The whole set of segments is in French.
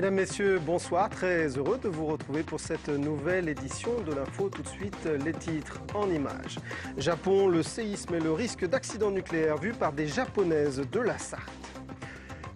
Mesdames, Messieurs, bonsoir. Très heureux de vous retrouver pour cette nouvelle édition de l'info. Tout de suite, les titres en images. Japon, le séisme et le risque d'accident nucléaire vu par des Japonaises de la Sarthe.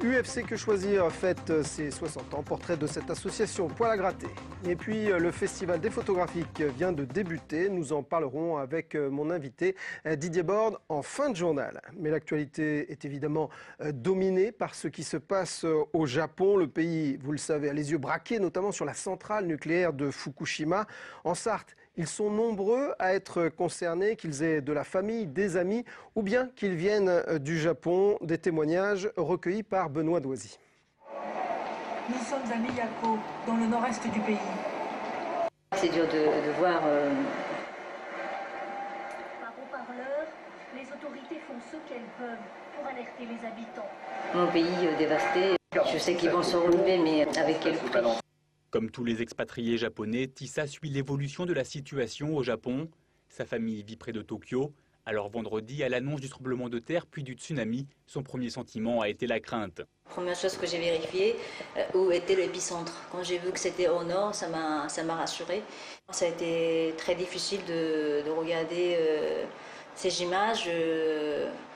UFC Que Choisir fête ses 60 ans, portrait de cette association Poil à gratter. Et puis le festival des photographiques vient de débuter, nous en parlerons avec mon invité Didier Borde en fin de journal. Mais l'actualité est évidemment dominée par ce qui se passe au Japon. Le pays, vous le savez, a les yeux braqués notamment sur la centrale nucléaire de Fukushima. En Sarthe, ils sont nombreux à être concernés, qu'ils aient de la famille, des amis ou bien qu'ils viennent du Japon. Des témoignages recueillis par Benoît Doisy. Nous sommes à Miyako, dans le nord-est du pays. C'est dur de voir. Par haut-parleur, les autorités font ce qu'elles peuvent pour alerter les habitants. Mon pays dévasté. Je sais qu'ils vont se relever, mais avec quel prix ? Comme tous les expatriés japonais, Tissa suit l'évolution de la situation au Japon. Sa famille vit près de Tokyo. Alors vendredi, à l'annonce du tremblement de terre puis du tsunami, son premier sentiment a été la crainte. Première chose que j'ai vérifiée, où était l'épicentre. Quand j'ai vu que c'était au nord, ça m'a rassurée. Ça a été très difficile de regarder ces images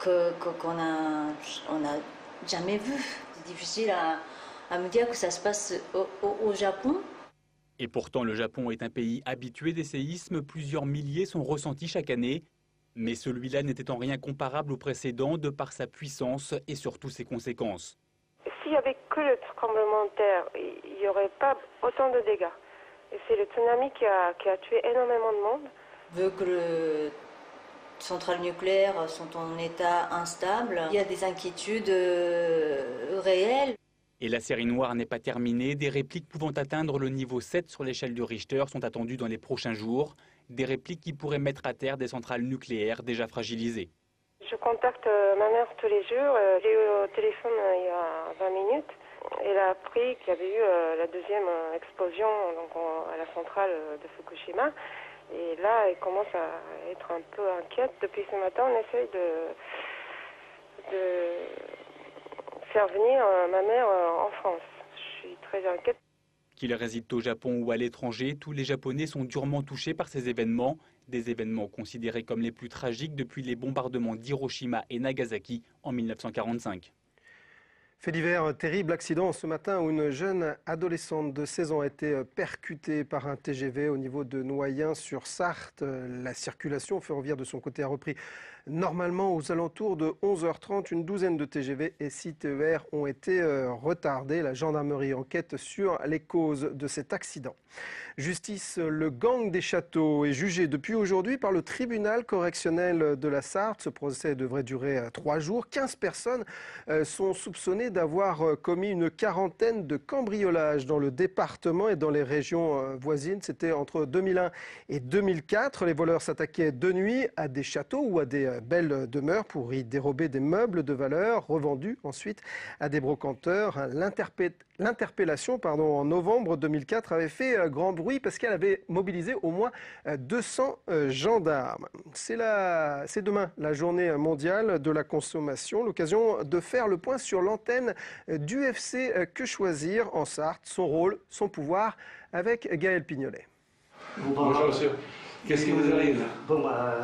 qu'on n'a jamais vues. C'est difficile à me dire que ça se passe au Japon. Et pourtant, le Japon est un pays habitué des séismes. Plusieurs milliers sont ressentis chaque année. Mais celui-là n'était en rien comparable au précédent de par sa puissance et surtout ses conséquences. S'il n'y avait que le tremblement de terre, il n'y aurait pas autant de dégâts. Et c'est le tsunami qui a tué énormément de monde. Vu que les centrales nucléaires sont en état instable, il y a des inquiétudes réelles. Et la série noire n'est pas terminée. Des répliques pouvant atteindre le niveau 7 sur l'échelle de Richter sont attendues dans les prochains jours. Des répliques qui pourraient mettre à terre des centrales nucléaires déjà fragilisées. Je contacte ma mère tous les jours. J'ai eu au téléphone il y a 20 minutes. Elle a appris qu'il y avait eu la deuxième explosion à la centrale de Fukushima. Et là, elle commence à être un peu inquiète. Depuis ce matin, on essaye de faire venir ma mère en France. Je suis très inquiète. Qu'ils résident au Japon ou à l'étranger, tous les Japonais sont durement touchés par ces événements. Des événements considérés comme les plus tragiques depuis les bombardements d'Hiroshima et Nagasaki en 1945. Fait divers, un terrible accident ce matin où une jeune adolescente de 16 ans a été percutée par un TGV au niveau de Noyens-sur-Sarthe. La circulation ferroviaire de son côté a repris normalement aux alentours de 11h30. Une douzaine de TGV et 6 TER ont été retardés. La gendarmerie enquête sur les causes de cet accident. Justice, le gang des châteaux est jugé depuis aujourd'hui par le tribunal correctionnel de la Sarthe. Ce procès devrait durer 3 jours. 15 personnes sont soupçonnées d'avoir commis une quarantaine de cambriolages dans le département et dans les régions voisines. C'était entre 2001 et 2004. Les voleurs s'attaquaient de nuit à des châteaux ou à des belles demeures pour y dérober des meubles de valeur revendus ensuite à des brocanteurs. L'interpellation en novembre 2004 avait fait grand bruit parce qu'elle avait mobilisé au moins 200 gendarmes. C'est demain la journée mondiale de la consommation, l'occasion de faire le point sur l'antenne d'UFC Que Choisir en Sarthe, son rôle, son pouvoir, avec Gaël Pignolet. Bonjour monsieur, qu'est-ce qui vous arrive?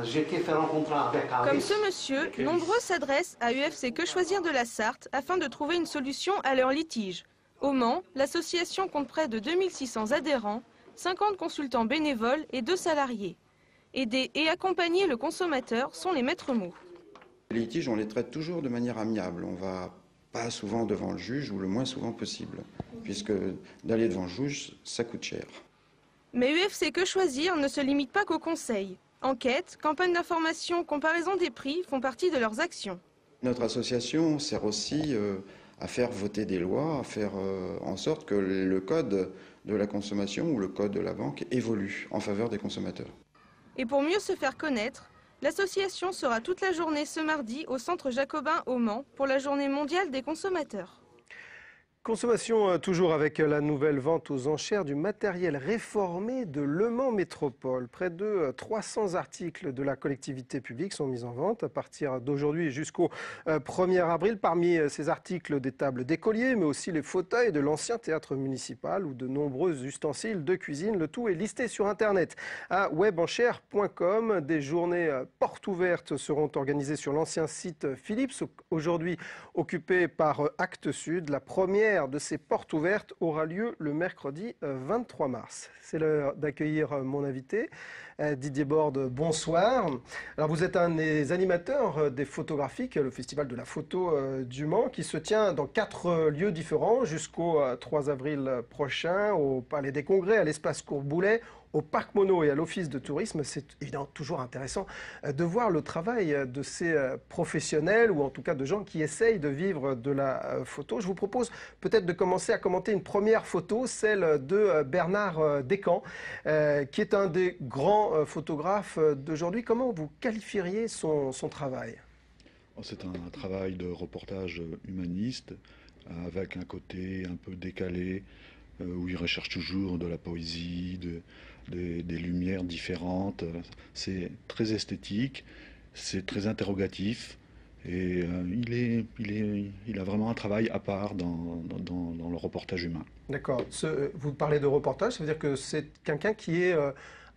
J'ai été faire un contrat avec Harris. Comme ce monsieur, nombreux s'adressent à UFC Que Choisir de la Sarthe afin de trouver une solution à leur litige. Au Mans, l'association compte près de 2600 adhérents, 50 consultants bénévoles et 2 salariés. Aider et accompagner le consommateur sont les maîtres mots. Les litiges, on les traite toujours de manière amiable. On va pas souvent devant le juge ou le moins souvent possible, puisque d'aller devant le juge, ça coûte cher. Mais UFC Que Choisir ne se limite pas qu'aux conseils. Enquête, campagne d'information, comparaison des prix font partie de leurs actions. Notre association sert aussi à faire voter des lois, à faire en sorte que le code de la consommation ou le code de la banque évolue en faveur des consommateurs. Et pour mieux se faire connaître, l'association sera toute la journée ce mardi au Centre Jacobin au Mans pour la Journée mondiale des consommateurs. Consommation toujours avec la nouvelle vente aux enchères du matériel réformé de Le Mans Métropole. Près de 300 articles de la collectivité publique sont mis en vente à partir d'aujourd'hui jusqu'au 1er avril. Parmi ces articles, des tables d'écoliers, mais aussi les fauteuils de l'ancien théâtre municipal ou de nombreux ustensiles de cuisine. Le tout est listé sur Internet à webenchères.com. Des journées portes ouvertes seront organisées sur l'ancien site Philips, aujourd'hui occupé par Actes Sud. La première de ces portes ouvertes aura lieu le mercredi 23 mars. C'est l'heure d'accueillir mon invité, Didier Borde, bonsoir. Alors vous êtes un des animateurs des Photographiques, le festival de la photo du Mans, qui se tient dans 4 lieux différents jusqu'au 3 avril prochain, au Palais des Congrès, à l'Espace Courboulet, au Parc Monod et à l'Office de tourisme. C'est évidemment toujours intéressant de voir le travail de ces professionnels, ou en tout cas de gens qui essayent de vivre de la photo. Je vous propose peut-être de commencer à commenter une première photo, celle de Bernard Descamps, qui est un des grands photographes d'aujourd'hui. Comment vous qualifieriez son travail ? C'est un travail de reportage humaniste, avec un côté un peu décalé, où il recherche toujours de la poésie, des lumières différentes. C'est très esthétique, c'est très interrogatif, et il a vraiment un travail à part dans le reportage humain. D'accord. Vous parlez de reportage, ça veut dire que c'est quelqu'un qui est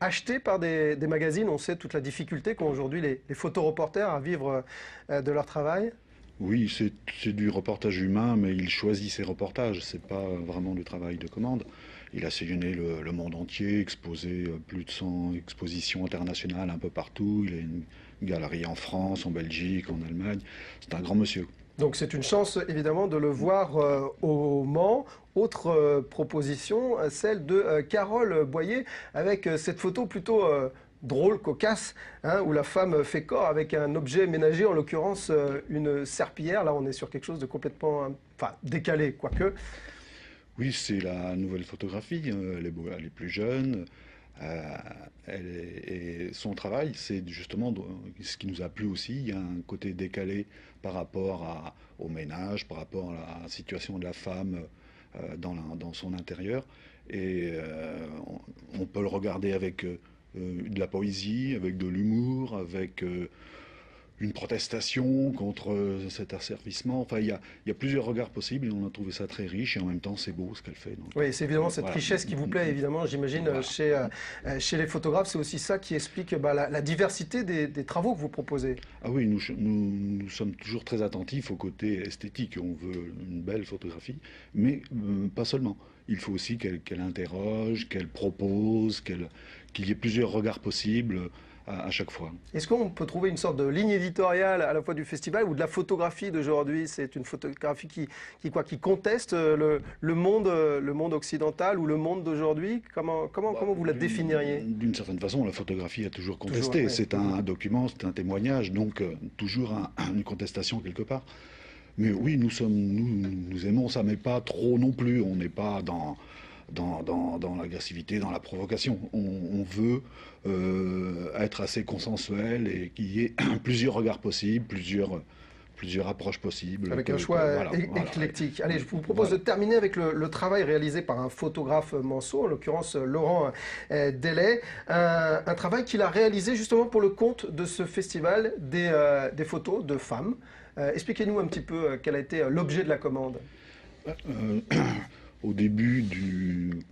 acheté par des magazines. On sait toute la difficulté qu'ont aujourd'hui les photoreporters à vivre de leur travail. Oui, c'est du reportage humain, mais il choisit ses reportages. C'est pas vraiment du travail de commande. Il a sillonné le monde entier, exposé plus de 100 expositions internationales un peu partout. Il a une galerie en France, en Belgique, en Allemagne. C'est un grand monsieur. Donc c'est une chance évidemment de le voir au Mans. Autre proposition, celle de Carole Boyer, avec cette photo plutôt drôle, cocasse, hein, où la femme fait corps avec un objet ménager, en l'occurrence une serpillière. Là, on est sur quelque chose de complètement décalé, quoique. Oui, c'est la nouvelle photographie. Elle est plus jeune. Et son travail, c'est justement ce qui nous a plu aussi. Il y a un côté décalé par rapport au ménage, par rapport à la situation de la femme dans son intérieur. Et on peut le regarder avec de la poésie, avec de l'humour, avec une protestation contre cet asservissement. Enfin, il y a plusieurs regards possibles et on a trouvé ça très riche, et en même temps c'est beau ce qu'elle fait. Donc, oui, c'est évidemment cette richesse qui vous plaît, évidemment, j'imagine, voilà. chez les photographes. C'est aussi ça qui explique la diversité des travaux que vous proposez. Ah oui, nous sommes toujours très attentifs au côté esthétique. On veut une belle photographie, mais pas seulement. Il faut aussi qu'elle interroge, qu'elle propose, qu'il y ait plusieurs regards possibles à chaque fois. Est-ce qu'on peut trouver une sorte de ligne éditoriale à la fois du festival ou de la photographie d'aujourd'hui? C'est une photographie qui conteste le monde occidental ou le monde d'aujourd'hui. Comment vous la définiriez? D'une certaine façon, la photographie a toujours contesté. Oui. C'est un document, c'est un témoignage, donc toujours une contestation quelque part. Mais oui, nous aimons ça, mais pas trop non plus. On n'est pas dans l'agressivité, dans la provocation. On veut être assez consensuel et qu'il y ait plusieurs regards possibles, plusieurs approches possibles. Avec un choix éclectique. Voilà. Allez, je vous propose de terminer avec le travail réalisé par un photographe manceau, en l'occurrence Laurent Delay. Un travail qu'il a réalisé justement pour le compte de ce festival des photos de femmes. Expliquez-nous un petit peu quel a été l'objet de la commande. Au début,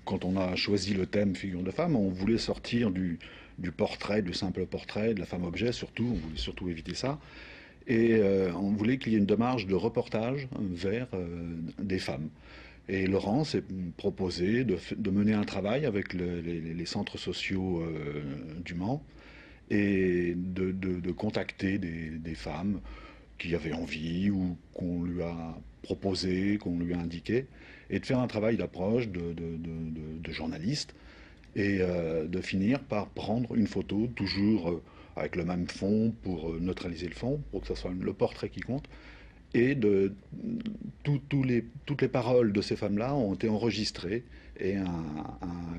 quand on a choisi le thème figure de femme, on voulait sortir du portrait, du simple portrait, de la femme objet surtout. On voulait surtout éviter ça. Et on voulait qu'il y ait une démarche de reportage vers des femmes. Et Laurent s'est proposé de mener un travail avec les centres sociaux du Mans et de contacter des femmes qui avaient envie ou qu'on lui a proposé, qu'on lui a indiqué, et de faire un travail d'approche de journaliste et de finir par prendre une photo toujours avec le même fond pour neutraliser le fond, pour que ce soit le portrait qui compte. Et toutes les paroles de ces femmes-là ont été enregistrées et un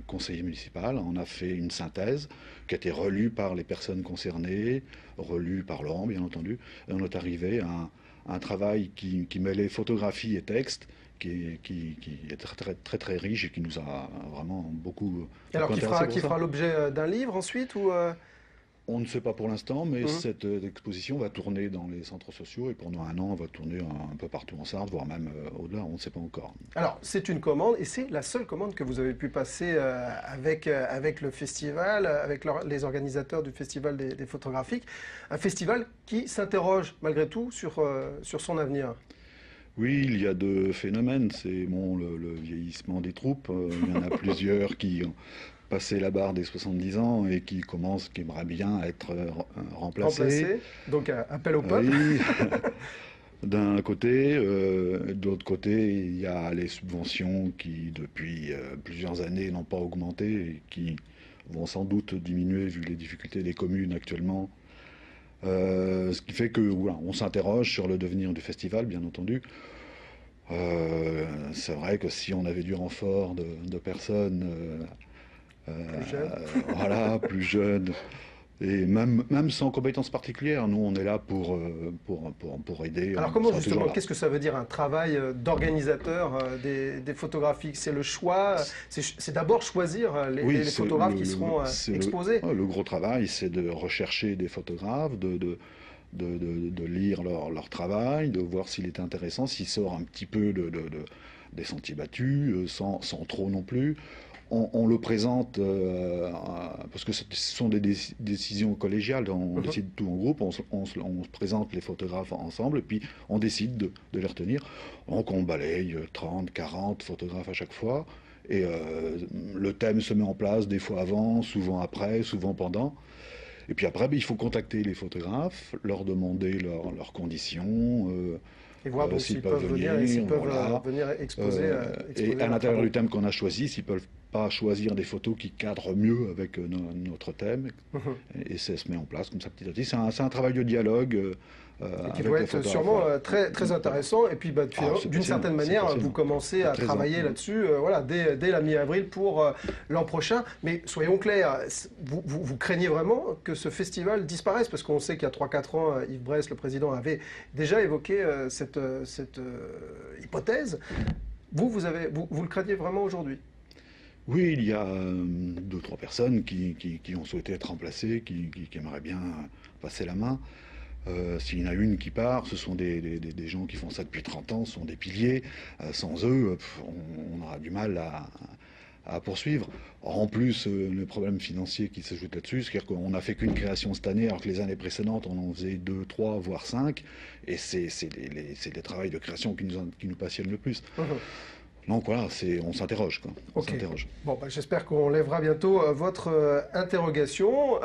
conseiller municipal en a fait une synthèse qui a été relue par les personnes concernées, relue par Laurent bien entendu. Et on est arrivé à un travail qui mêlait photographie et texte, qui est très riche et qui nous a vraiment beaucoup Alors qui fera l'objet d'un livre ensuite ou On ne sait pas pour l'instant, mais cette exposition va tourner dans les centres sociaux et pendant un an, elle va tourner un peu partout en Sarthe, voire même au-delà, on ne sait pas encore. Alors, c'est une commande et c'est la seule commande que vous avez pu passer avec le festival, avec les organisateurs du festival des photographiques. Un festival qui s'interroge malgré tout sur son avenir. Oui, il y a deux phénomènes. C'est le vieillissement des troupes. Il y en a plusieurs qui ont passé la barre des 70 ans et qui aimeraient bien être remplacés. Donc, appel au peuple. Oui. D'un côté, de l'autre côté, il y a les subventions qui, depuis plusieurs années, n'ont pas augmenté et qui vont sans doute diminuer vu les difficultés des communes actuellement. Ce qui fait que voilà, on s'interroge sur le devenir du festival, bien entendu. C'est vrai que si on avait du renfort de personnes plus jeunes, et même sans compétences particulières, nous on est là pour aider. Alors comment justement, qu'est-ce que ça veut dire un travail d'organisateur des photographies? C'est le choix, c'est d'abord choisir les photographes qui seront exposés. Le gros travail, c'est de rechercher des photographes, de lire leur travail, de voir s'il est intéressant, s'il sort un petit peu des sentiers battus, sans trop non plus. On le présente, parce que ce sont des décisions collégiales, on décide tout en groupe, on se présente les photographes ensemble, et puis on décide de les retenir. Donc on balaye 30, 40 photographes à chaque fois, et le thème se met en place des fois avant, souvent après, souvent pendant. Et puis après, il faut contacter les photographes, leur demander leurs conditions, et voir s'ils peuvent venir exposer. Et à l'intérieur du thème qu'on a choisi, s'ils peuvent pas choisir des photos qui cadrent mieux avec notre thème. Et ça se met en place comme ça petit à petit. C'est un travail de dialogue. Qui doit être sûrement très intéressant. Et puis, d'une certaine manière, vous commencez à travailler là-dessus dès la mi-avril pour l'an prochain. Mais soyons clairs, vous craignez vraiment que ce festival disparaisse? Parce qu'on sait qu'il y a 3-4 ans, Yves Bresse, le président, avait déjà évoqué cette hypothèse. Vous le craignez vraiment aujourd'hui? Oui, il y a 2-3 personnes qui ont souhaité être remplacées, qui aimeraient bien passer la main. S'il y en a une qui part, ce sont des gens qui font ça depuis 30 ans, ce sont des piliers. Sans eux, on aura du mal à poursuivre. En plus, le problème financier qui s'ajoute là-dessus, c'est-à-dire qu'on n'a fait qu'une création cette année, alors que les années précédentes, on en faisait 2, 3, voire 5. Et c'est des travails de création qui nous passionnent le plus. Donc voilà, on s'interroge. Bon, j'espère qu'on lèvera bientôt votre interrogation.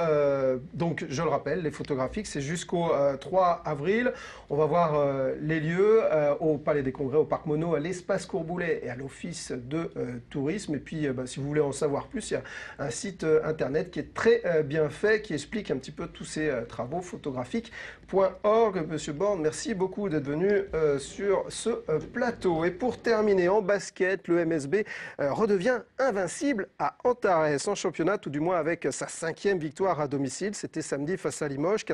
Donc, je le rappelle, les photographiques, c'est jusqu'au 3 avril. On va voir les lieux au Palais des Congrès, au Parc Monod, à l'Espace Courboulet et à l'Office de tourisme. Et puis, si vous voulez en savoir plus, il y a un site internet qui est très bien fait, qui explique un petit peu tous ces travaux photographiques.org. Monsieur Borne, merci beaucoup d'être venu sur ce plateau. Et pour terminer, en basket, le MSB redevient invincible à Antares en championnat, tout du moins avec sa 5e victoire à domicile. C'était samedi face à Limoges,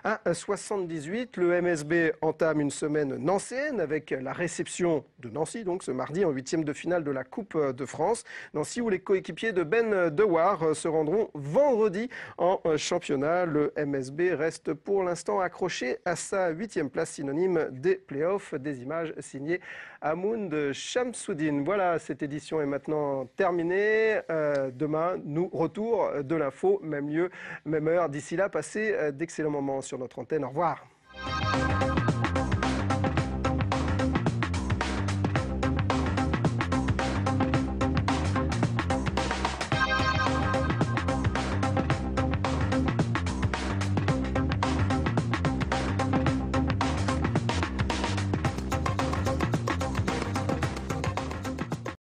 88-78. Le MSB entame une semaine nancéenne avec la réception de Nancy, donc ce mardi en 8e de finale de la Coupe de France. Nancy où les coéquipiers de Ben Dewar se rendront vendredi en championnat. Le MSB reste pour l'instant accroché à sa 8e place, synonyme des playoffs. Des images signées Hamoud Chamsoudine. Voilà, cette édition est maintenant terminée. Demain, retour de l'info, même lieu, même heure. D'ici là, passez d'excellents moments sur notre antenne. Au revoir.